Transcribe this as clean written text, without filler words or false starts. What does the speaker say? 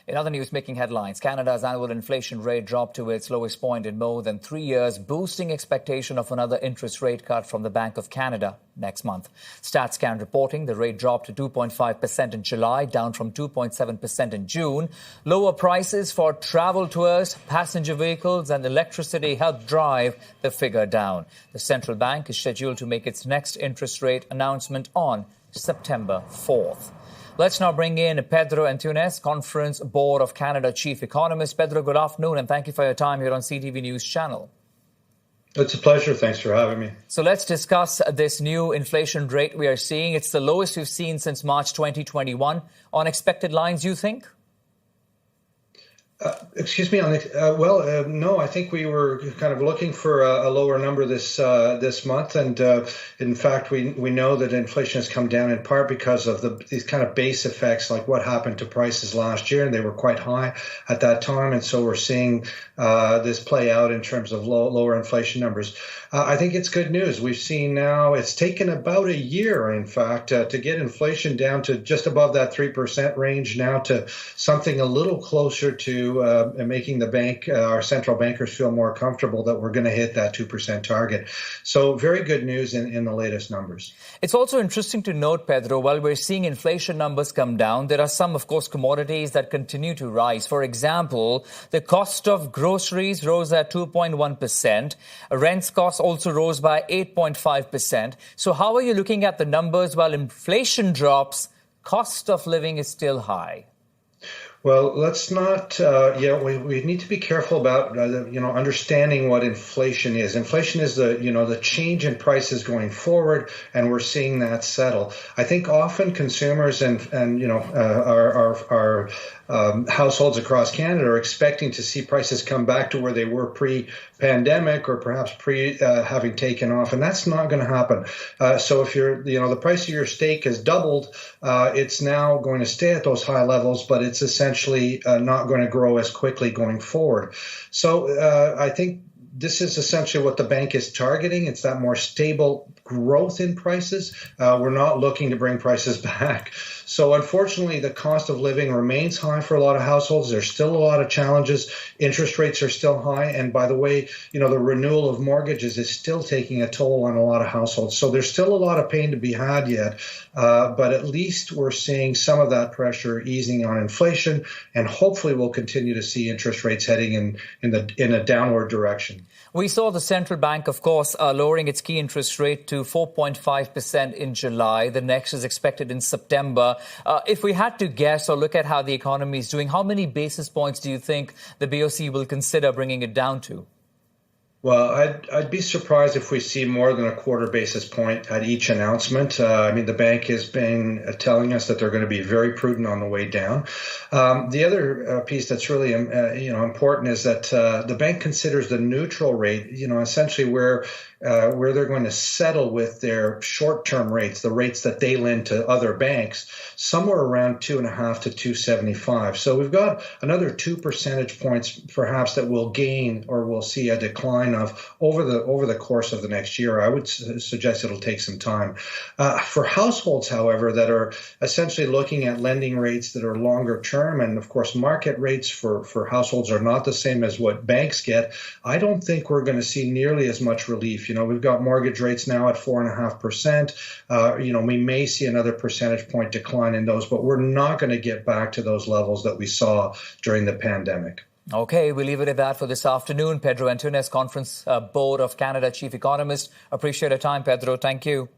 In other news making headlines, Canada's annual inflation rate dropped to its lowest point in more than 3 years, boosting expectation of another interest rate cut from the Bank of Canada next month. StatsCan reporting the rate dropped to 2.5% in July, down from 2.7% in June. Lower prices for travel tours, passenger vehicles and electricity helped drive the figure down. The central bank is scheduled to make its next interest rate announcement on September 4th. Let's now bring in Pedro Antunes, Conference Board of Canada Chief Economist. Pedro, good afternoon, and thank you for your time here on CTV News Channel. It's a pleasure. Thanks for having me. So let's discuss this new inflation rate we are seeing. It's the lowest we've seen since March 2021. On expected lines, you think? Excuse me. No, I think we were kind of looking for a lower number this month, and in fact, we know that inflation has come down in part because of these kind of base effects, like what happened to prices last year, and they were quite high at that time, and so we're seeing this play out in terms of lower inflation numbers. I think it's good news. We've seen now it's taken about a year, in fact, to get inflation down to just above that 3% range, now to something a little closer to making the bank, our central bankers, feel more comfortable that we're going to hit that 2% target. So very good news in the latest numbers. It's also interesting to note, Pedro, while we're seeing inflation numbers come down, there are some, of course, commodities that continue to rise. For example, the cost of groceries rose at 2.1%. Rents costs also rose by 8.5%. So how are you looking at the numbers while inflation drops, cost of living is still high? Well, let's not, we need to be careful about, understanding what inflation is. Inflation is the change in prices going forward, and we're seeing that settle. I think often consumers and our households across Canada are expecting to see prices come back to where they were pre-pandemic or perhaps having taken off, and that's not going to happen. So if the price of your steak has doubled, it's now going to stay at those high levels, but it's essentially not going to grow as quickly going forward. So I think this is essentially what the bank is targeting. It's that more stable growth in prices. We're not looking to bring prices back. So unfortunately, the cost of living remains high for a lot of households. There's still a lot of challenges. Interest rates are still high. And by the way, the renewal of mortgages is still taking a toll on a lot of households. So there's still a lot of pain to be had yet. But at least we're seeing some of that pressure easing on inflation. And hopefully we'll continue to see interest rates heading in a downward direction. We saw the central bank, of course, lowering its key interest rate to 4.5% in July. The next is expected in September. If we had to guess or look at how the economy is doing, how many basis points do you think the BOC will consider bringing it down to? Well, I'd be surprised if we see more than a quarter basis point at each announcement. The bank has been telling us that they're going to be very prudent on the way down. The other piece that's really important is that the bank considers the neutral rate, essentially where they're going to settle with their short-term rates, the rates that they lend to other banks, somewhere around 2.5 to 2.75. So we've got another 2 percentage points, perhaps, that we'll gain or we'll see a decline of over the course of the next year. I would suggest it'll take some time. For households, however, that are essentially looking at lending rates that are longer term, and of course market rates for households are not the same as what banks get, I don't think we're going to see nearly as much relief. We've got mortgage rates now at 4.5%. We may see another percentage point decline in those, but we're not going to get back to those levels that we saw during the pandemic. Okay, we'll leave it at that for this afternoon. Pedro Antunes, Conference Board of Canada Chief Economist. Appreciate your time, Pedro. Thank you.